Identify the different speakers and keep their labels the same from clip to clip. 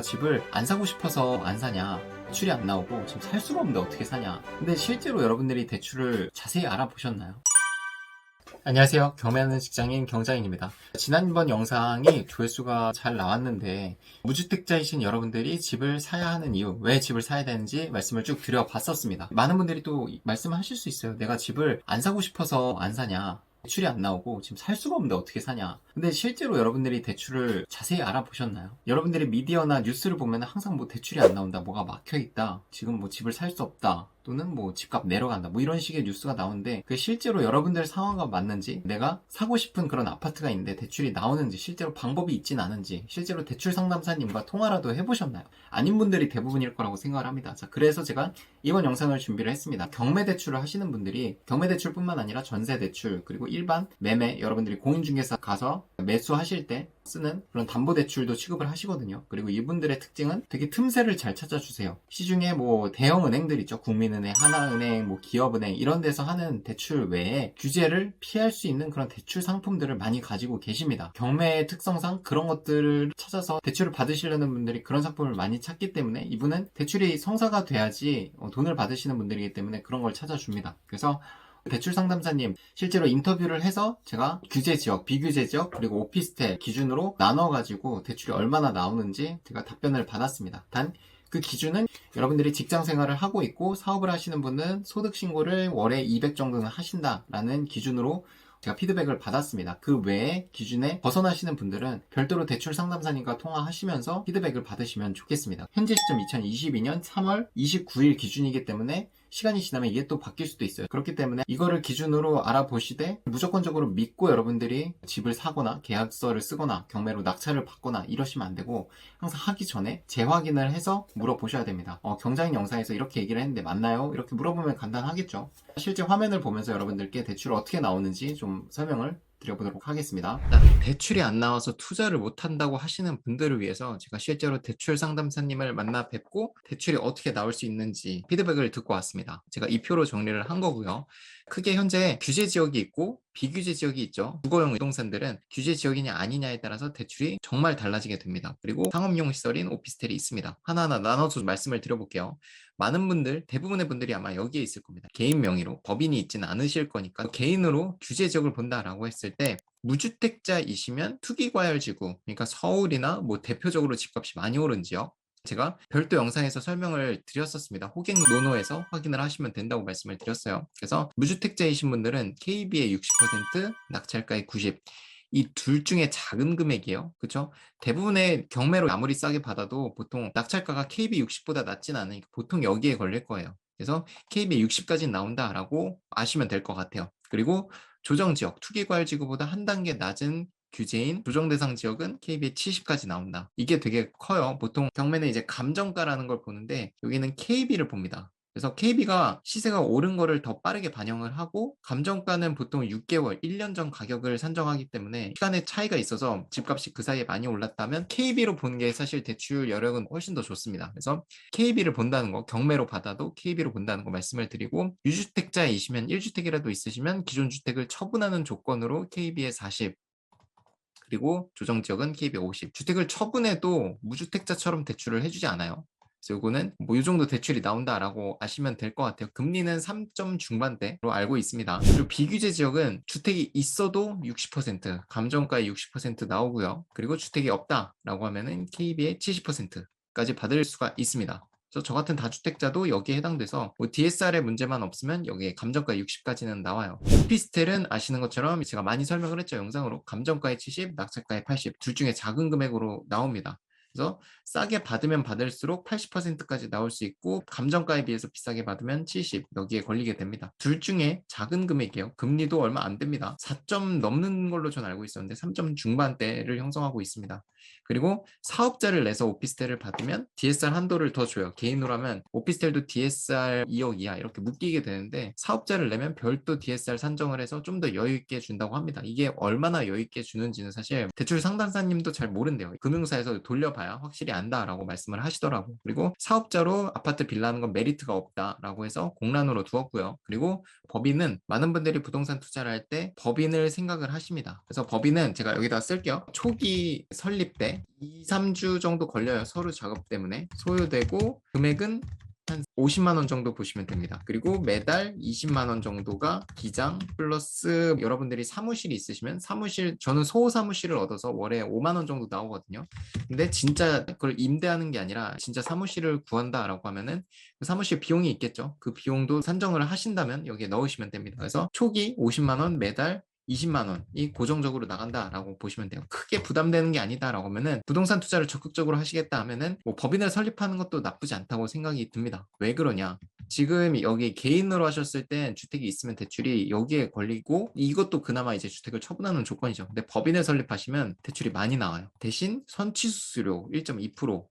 Speaker 1: 집을 안 사고 싶어서 안 사냐, 대출이 안 나오고 지금 살 수가 없는데 어떻게 사냐. 근데 실제로 여러분들이 대출을 자세히 알아보셨나요? 안녕하세요. 경매하는 직장인 경장인입니다. 지난번 영상이 조회수가 잘 나왔는데 무주택자이신 여러분들이 집을 사야 하는 이유, 왜 집을 사야 되는지 말씀을 쭉 드려봤었습니다. 많은 분들이 또 말씀하실 수 있어요. 내가 집을 안 사고 싶어서 안 사냐, 대출이 안 나오고 지금 살 수가 없는데 어떻게 사냐. 근데 실제로 여러분들이 대출을 자세히 알아보셨나요? 여러분들이 미디어나 뉴스를 보면 항상 뭐 대출이 안 나온다, 뭐가 막혀있다, 지금 뭐 집을 살 수 없다, 또는 뭐 집값 내려간다, 뭐 이런 식의 뉴스가 나오는데 그게 실제로 여러분들 상황과 맞는지, 내가 사고 싶은 그런 아파트가 있는데 대출이 나오는지, 실제로 방법이 있진 않은지, 실제로 대출 상담사님과 통화라도 해보셨나요? 아닌 분들이 대부분일 거라고 생각을 합니다. 자, 그래서 제가 이번 영상을 준비를 했습니다. 경매 대출을 하시는 분들이 경매 대출뿐만 아니라 전세 대출, 그리고 일반 매매, 여러분들이 공인중개사 가서 매수하실 때 쓰는 그런 담보대출도 취급을 하시거든요. 그리고 이분들의 특징은 되게 틈새를 잘 찾아주세요. 시중에 뭐 대형 은행들 있죠. 국민은행, 하나은행, 뭐 기업은행, 이런 데서 하는 대출 외에 규제를 피할 수 있는 그런 대출 상품들을 많이 가지고 계십니다. 경매의 특성상 그런 것들을 찾아서 대출을 받으시려는 분들이 그런 상품을 많이 찾기 때문에 이분은 대출이 성사가 돼야지 돈을 받으시는 분들이기 때문에 그런 걸 찾아줍니다. 그래서 대출 상담사님 실제로 인터뷰를 해서 제가 규제 지역, 비규제 지역, 그리고 오피스텔 기준으로 나눠가지고 대출이 얼마나 나오는지 제가 답변을 받았습니다. 단 그 기준은 여러분들이 직장 생활을 하고 있고 사업을 하시는 분은 소득 신고를 월에 200 정도는 하신다라는 기준으로 제가 피드백을 받았습니다. 그 외에 기준에 벗어나시는 분들은 별도로 대출 상담사님과 통화하시면서 피드백을 받으시면 좋겠습니다. 현재 시점 2022년 3월 29일 기준이기 때문에 시간이 지나면 이게 또 바뀔 수도 있어요. 그렇기 때문에 이거를 기준으로 알아보시되 무조건적으로 믿고 여러분들이 집을 사거나 계약서를 쓰거나 경매로 낙찰을 받거나 이러시면 안 되고, 항상 하기 전에 재확인을 해서 물어보셔야 됩니다. 경장인 영상에서 이렇게 얘기를 했는데 맞나요? 이렇게 물어보면 간단하겠죠. 실제 화면을 보면서 여러분들께 대출이 어떻게 나오는지 좀 설명을 드려보도록 하겠습니다. 대출이 안 나와서 투자를 못한다고 하시는 분들을 위해서 제가 실제로 대출 상담사님을 만나 뵙고 대출이 어떻게 나올 수 있는지 피드백을 듣고 왔습니다. 제가 이 표로 정리를 한 거고요. 크게 현재 규제 지역이 있고 비규제 지역이 있죠. 주거용 부동산들은 규제 지역이냐 아니냐에 따라서 대출이 정말 달라지게 됩니다. 그리고 상업용 시설인 오피스텔이 있습니다. 하나하나 나눠서 말씀을 드려볼게요. 많은 분들, 대부분의 분들이 아마 여기에 있을 겁니다. 개인 명의로, 법인이 있지는 않으실 거니까 개인으로 규제 지역을 본다라고 했을 때 무주택자이시면 투기과열지구, 그러니까 서울이나 뭐 대표적으로 집값이 많이 오른 지역, 제가 별도 영상에서 설명을 드렸었습니다. 호갱 노노에서 확인을 하시면 된다고 말씀을 드렸어요. 그래서 무주택자이신 분들은 KB의 60%, 낙찰가의 90, 이 둘 중에 작은 금액이에요. 그렇죠? 대부분의 경매로 아무리 싸게 받아도 보통 낙찰가가 KB 60보다 낮진 않으니까 보통 여기에 걸릴 거예요. 그래서 KB 60까지 나온다라고 아시면 될 것 같아요. 그리고 조정지역, 투기과열지구보다 한 단계 낮은 규제인 조정대상 지역은 KB의 70까지 나온다. 이게 되게 커요. 보통 경매는 이제 감정가라는 걸 보는데 여기는 KB를 봅니다. 그래서 KB가 시세가 오른 거를 더 빠르게 반영을 하고, 감정가는 보통 6개월, 1년 전 가격을 산정하기 때문에 시간의 차이가 있어서 집값이 그 사이에 많이 올랐다면 KB로 보는 게 사실 대출 여력은 훨씬 더 좋습니다. 그래서 KB를 본다는 거, 경매로 받아도 KB로 본다는 거 말씀을 드리고, 유주택자이시면 1주택이라도 있으시면 기존 주택을 처분하는 조건으로 KB의 40, 그리고 조정지역은 KB의 50. 주택을 처분해도 무주택자처럼 대출을 해주지 않아요. 그래서 요거는 뭐 이 정도 대출이 나온다라고 아시면 될 것 같아요. 금리는 3점 중반대로 알고 있습니다. 그리고 비규제 지역은 주택이 있어도 60%, 감정가의 60% 나오고요. 그리고 주택이 없다라고 하면은 KB의 70%까지 받을 수가 있습니다. 그래서 저 같은 다주택자도 여기에 해당돼서 뭐 DSR의 문제만 없으면 여기에 감정가 60까지는 나와요. 오피스텔은 아시는 것처럼 제가 많이 설명을 했죠. 영상으로. 감정가의 70, 낙찰가의 80, 둘 중에 작은 금액으로 나옵니다. 그래서 싸게 받으면 받을수록 80%까지 나올 수 있고, 감정가에 비해서 비싸게 받으면 70, 여기에 걸리게 됩니다. 둘 중에 작은 금액이에요. 금리도 얼마 안 됩니다. 4점 넘는 걸로 전 알고 있었는데 3점 중반대를 형성하고 있습니다. 그리고 사업자를 내서 오피스텔을 받으면 DSR 한도를 더 줘요. 개인으로 하면 오피스텔도 DSR 2억 이하 이렇게 묶이게 되는데, 사업자를 내면 별도 DSR 산정을 해서 좀 더 여유 있게 준다고 합니다. 이게 얼마나 여유 있게 주는지는 사실 대출 상담사님도 잘 모른대요. 금융사에서 돌려받 봐야 확실히 안다라고 말씀을 하시더라고요. 그리고 사업자로 아파트 빌라는 건 메리트가 없다라고 해서 공란으로 두었고요. 그리고 법인은 많은 분들이 부동산 투자를 할 때 법인을 생각을 하십니다. 그래서 법인은 제가 여기다 쓸게요. 초기 설립 때 2, 3주 정도 걸려요. 서류 작업 때문에. 소요되고 금액은 한 50만 원 정도 보시면 됩니다. 그리고 매달 20만 원 정도가 기장 플러스 여러분들이 사무실이 있으시면 사무실, 저는 소호 사무실을 얻어서 월에 5만 원 정도 나오거든요. 근데 진짜 그걸 임대하는 게 아니라 진짜 사무실을 구한다라고 하면은 그 사무실 비용이 있겠죠. 그 비용도 산정을 하신다면 여기에 넣으시면 됩니다. 그래서 초기 50만 원, 매달 20만 원이 고정적으로 나간다라고 보시면 돼요. 크게 부담되는 게 아니다라고 하면은 부동산 투자를 적극적으로 하시겠다 하면은 뭐 법인을 설립하는 것도 나쁘지 않다고 생각이 듭니다. 왜 그러냐? 지금 여기 개인으로 하셨을 땐 주택이 있으면 대출이 여기에 걸리고 이것도 그나마 이제 주택을 처분하는 조건이죠. 근데 법인을 설립하시면 대출이 많이 나와요. 대신 선취수수료 1.2%,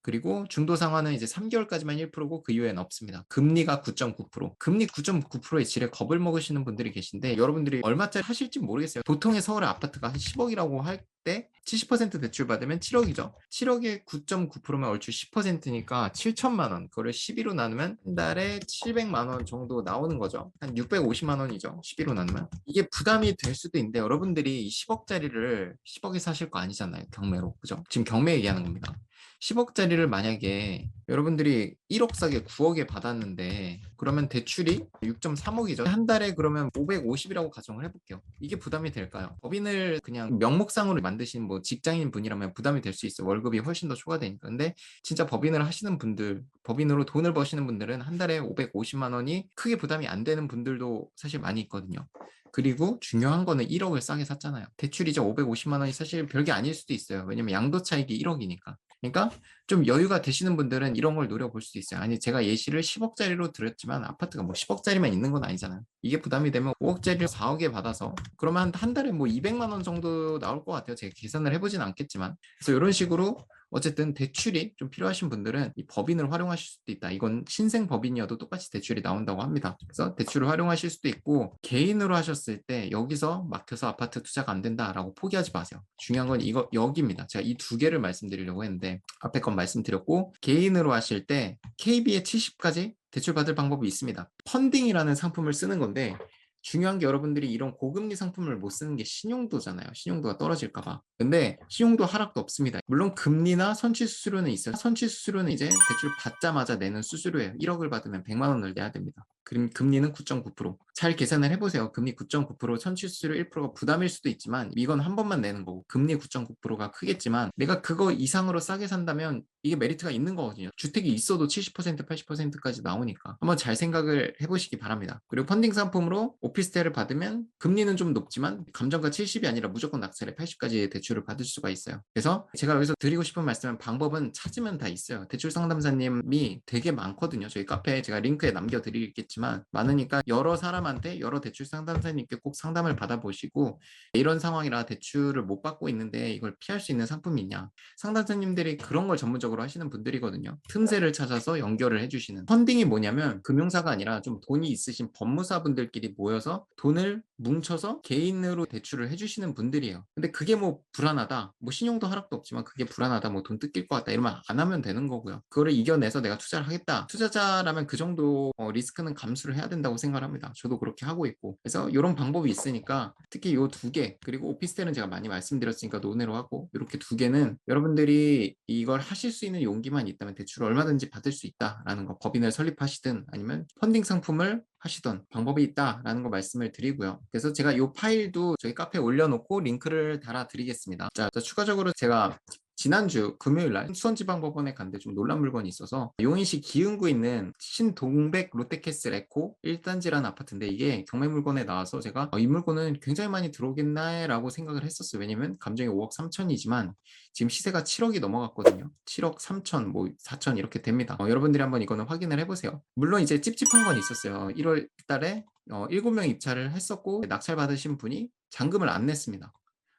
Speaker 1: 그리고 중도 상환은 이제 3개월까지만 1%고 그 이후에는 없습니다. 금리가 9.9%. 금리 9.9%의 질에 겁을 먹으시는 분들이 계신데 여러분들이 얼마짜리 하실지 모르겠어요. 보통의 서울의 아파트가 한 10억이라고 할 때 70% 대출 받으면 7억이죠. 7억에 9.9%면 얼추 10%니까 7천만 원. 그거를 12로 나누면 한 달에 700만 원 정도 나오는 거죠. 한 650만 원이죠. 12로 나누면. 이게 부담이 될 수도 있는데 여러분들이 10억짜리를 10억에 사실 거 아니잖아요. 경매로. 그죠? 지금 경매 얘기하는 겁니다. 10억짜리를 만약에 여러분들이 1억 싸게 9억에 받았는데 그러면 대출이 6.3억이죠. 한 달에 그러면 550이라고 가정을 해볼게요. 이게 부담이 될까요? 법인을 그냥 명목상으로 만드신 뭐 직장인 분이라면 부담이 될 수 있어요. 월급이 훨씬 더 초과되니까. 근데 진짜 법인을 하시는 분들, 법인으로 돈을 버시는 분들은 한 달에 550만 원이 크게 부담이 안 되는 분들도 사실 많이 있거든요. 그리고 중요한 거는 1억을 싸게 샀잖아요. 대출이자 550만 원이 사실 별게 아닐 수도 있어요. 왜냐면 양도 차익이 1억이니까. 그러니까 좀 여유가 되시는 분들은 이런 걸 노려볼 수 있어요. 아니, 제가 예시를 10억짜리로 드렸지만 아파트가 뭐 10억짜리만 있는 건 아니잖아요. 이게 부담이 되면 5억짜리를 4억에 받아서 그러면 한 달에 뭐 200만 원 정도 나올 것 같아요. 제가 계산을 해보진 않겠지만. 그래서 이런 식으로 어쨌든 대출이 좀 필요하신 분들은 이 법인을 활용하실 수도 있다. 이건 신생 법인이어도 똑같이 대출이 나온다고 합니다. 그래서 대출을 활용하실 수도 있고 개인으로 하셨을 때 여기서 막혀서 아파트 투자가 안 된다라고 포기하지 마세요. 중요한 건 이거 여기입니다. 제가 이 두 개를 말씀드리려고 했는데 앞에 건 말씀드렸고 개인으로 하실 때 KB의 70까지 대출 받을 방법이 있습니다. 펀딩이라는 상품을 쓰는 건데 중요한 게 여러분들이 이런 고금리 상품을 못 쓰는 게 신용도잖아요. 신용도가 떨어질까봐. 근데 신용도 하락도 없습니다. 물론 금리나 선취 수수료는 있어요. 선취 수수료는 이제 대출 받자마자 내는 수수료예요. 1억을 받으면 100만 원을 내야 됩니다. 그럼 금리는 9.9%. 잘 계산을 해보세요. 금리 9.9%, 선취 수수료 1%가 부담일 수도 있지만 이건 한 번만 내는 거고 금리 9.9%가 크겠지만 내가 그거 이상으로 싸게 산다면 이게 메리트가 있는 거거든요. 주택이 있어도 70%, 80%까지 나오니까 한번 잘 생각을 해보시기 바랍니다. 그리고 펀딩 상품으로 오피스텔을 받으면 금리는 좀 높지만 감정가 70이 아니라 무조건 낙찰에 80까지 대출을 받을 수가 있어요. 그래서 제가 여기서 드리고 싶은 말씀은 방법은 찾으면 다 있어요. 대출 상담사님이 되게 많거든요. 저희 카페에 제가 링크에 남겨드리겠지만 많으니까 여러 사람한테 여러 대출 상담사님께 꼭 상담을 받아보시고 이런 상황이라 대출을 못 받고 있는데 이걸 피할 수 있는 상품이 있냐. 상담사님들이 그런 걸 전문적으로 하시는 분들이거든요. 틈새를 찾아서 연결을 해주시는. 펀딩이 뭐냐면 금융사가 아니라 좀 돈이 있으신 법무사분들끼리 모여서 돈을 뭉쳐서 개인으로 대출을 해주시는 분들이에요. 근데 그게 뭐 불안하다, 뭐 신용도 하락도 없지만 그게 불안하다, 뭐 돈 뜯길 것 같다 이러면 안 하면 되는 거고요. 그거를 이겨내서 내가 투자를 하겠다. 투자자라면 그 정도 리스크는 감수를 해야 된다고 생각을 합니다. 저도 그렇게 하고 있고. 그래서 이런 방법이 있으니까 특히 요 두 개, 그리고 오피스텔은 제가 많이 말씀드렸으니까 논외로 하고 이렇게 두 개는 여러분들이 이걸 하실 수 있는 용기만 있다면 대출을 얼마든지 받을 수 있다라는 거, 법인을 설립하시든 아니면 펀딩 상품을 하시던 방법이 있다라는 거 말씀을 드리고요. 그래서 제가 이 파일도 저희 카페에 올려놓고 링크를 달아드리겠습니다. 자, 추가적으로 제가 지난주 금요일날 수원지방법원에 갔는데 좀 놀란 물건이 있어서 용인시 기흥구에 있는 신동백 롯데캐슬 에코 1단지라는 아파트인데 이게 경매물건에 나와서 제가 이 물건은 굉장히 많이 들어오겠나라고 생각을 했었어요. 왜냐면 감정이 5억 3천이지만 지금 시세가 7억이 넘어갔거든요. 7억 3천, 뭐 4천 이렇게 됩니다. 여러분들이 한번 이거는 확인을 해보세요. 물론 이제 찝찝한 건 있었어요. 1월 달에 7명 입찰을 했었고 낙찰 받으신 분이 잔금을 안 냈습니다.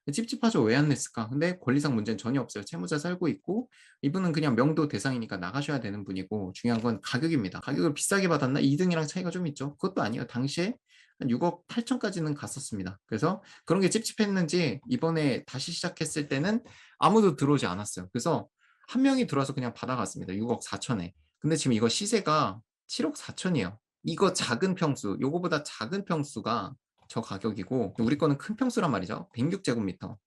Speaker 1: 찝찝하죠. 왜 안 냈을까? 근데 권리상 문제는 전혀 없어요. 채무자 살고 있고 이분은 그냥 명도 대상이니까 나가셔야 되는 분이고 중요한 건 가격입니다. 가격을 비싸게 받았나? 2등이랑 차이가 좀 있죠. 그것도 아니에요. 당시에 한 6억 8천까지는 갔었습니다. 그래서 그런 게 찝찝했는지 이번에 다시 시작했을 때는 아무도 들어오지 않았어요. 그래서 한 명이 들어와서 그냥 받아갔습니다. 6억 4천에. 근데 지금 이거 시세가 7억 4천이에요. 이거 작은 평수, 요거보다 작은 평수가 저 가격이고, 우리 거는 큰 평수란 말이죠. 106제곱미터.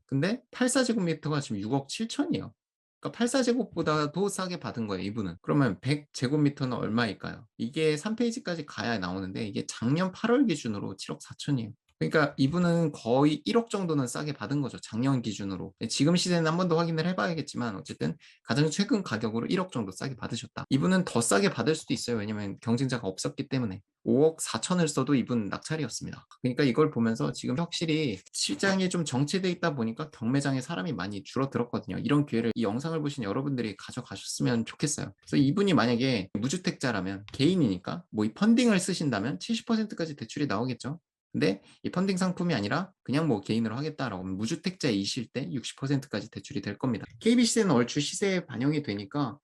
Speaker 1: 근데 84제곱미터가 지금 6억 7천이에요. 그러니까 84제곱보다도 싸게 받은 거예요, 이분은. 그러면 100제곱미터는 얼마일까요? 이게 3페이지까지 가야 나오는데, 이게 작년 8월 기준으로 7억 4천이에요. 그러니까 이분은 거의 1억 정도는 싸게 받은 거죠. 작년 기준으로. 지금 시세는 한 번 더 확인을 해봐야겠지만 어쨌든 가장 최근 가격으로 1억 정도 싸게 받으셨다. 이분은 더 싸게 받을 수도 있어요. 왜냐면 경쟁자가 없었기 때문에. 5억 4천을 써도 이분 낙찰이었습니다. 그러니까 이걸 보면서 지금 확실히 시장이 좀 정체돼 있다 보니까 경매장에 사람이 많이 줄어들었거든요. 이런 기회를 이 영상을 보신 여러분들이 가져가셨으면 좋겠어요. 그래서 이분이 만약에 무주택자라면 개인이니까 뭐 이 펀딩을 쓰신다면 70%까지 대출이 나오겠죠. 근데 이 펀딩 상품이 아니라 그냥 뭐 개인으로 하겠다라고 하면 무주택자이실 때 60%까지 대출이 될 겁니다. KB 시세는 얼추 시세에 반영이 되니까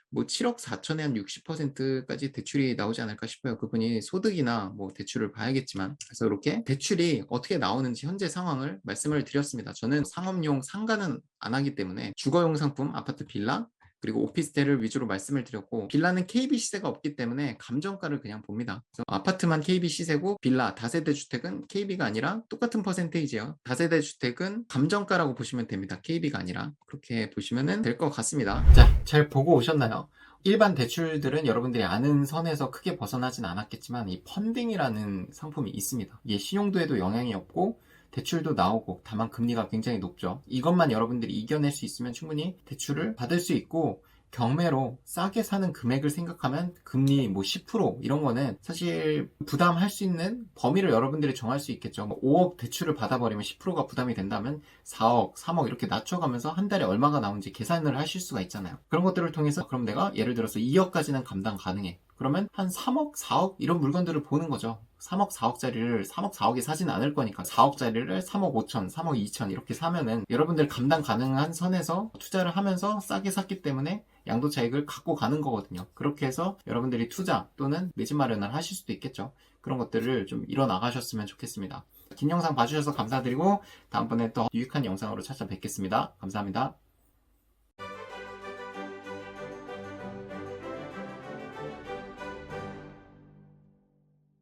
Speaker 1: 뭐 7억 4천에 한 60%까지 대출이 나오지 않을까 싶어요. 그분이 소득이나 뭐 대출을 봐야겠지만. 그래서 이렇게 대출이 어떻게 나오는지 현재 상황을 말씀을 드렸습니다. 저는 상업용 상가는 안 하기 때문에 주거용 상품, 아파트 빌라, 그리고 오피스텔을 위주로 말씀을 드렸고, 빌라는 KB 시세가 없기 때문에 감정가를 그냥 봅니다. 그래서 아파트만 KB 시세고 빌라, 다세대 주택은 KB가 아니라 똑같은 퍼센테이지예요. 다세대 주택은 감정가라고 보시면 됩니다. KB가 아니라. 그렇게 보시면 될 것 같습니다. 자, 잘 보고 오셨나요? 일반 대출들은 여러분들이 아는 선에서 크게 벗어나진 않았겠지만 이 펀딩이라는 상품이 있습니다. 이게 신용도에도 영향이 없고 대출도 나오고, 다만 금리가 굉장히 높죠. 이것만 여러분들이 이겨낼 수 있으면 충분히 대출을 받을 수 있고, 경매로 싸게 사는 금액을 생각하면 금리 뭐 10% 이런 거는 사실 부담할 수 있는 범위를 여러분들이 정할 수 있겠죠. 뭐 5억 대출을 받아버리면 10%가 부담이 된다면 4억, 3억 이렇게 낮춰가면서 한 달에 얼마가 나오는지 계산을 하실 수가 있잖아요. 그런 것들을 통해서 그럼 내가 예를 들어서 2억까지는 감당 가능해. 그러면 한 3억, 4억 이런 물건들을 보는 거죠. 3억, 4억짜리를 3억, 4억에 사진 않을 거니까 4억짜리를 3억 5천, 3억 2천 이렇게 사면은 여러분들 감당 가능한 선에서 투자를 하면서 싸게 샀기 때문에 양도 차익을 갖고 가는 거거든요. 그렇게 해서 여러분들이 투자 또는 내 집 마련을 하실 수도 있겠죠. 그런 것들을 좀 이뤄나가셨으면 좋겠습니다. 긴 영상 봐주셔서 감사드리고 다음번에 더 유익한 영상으로 찾아뵙겠습니다. 감사합니다.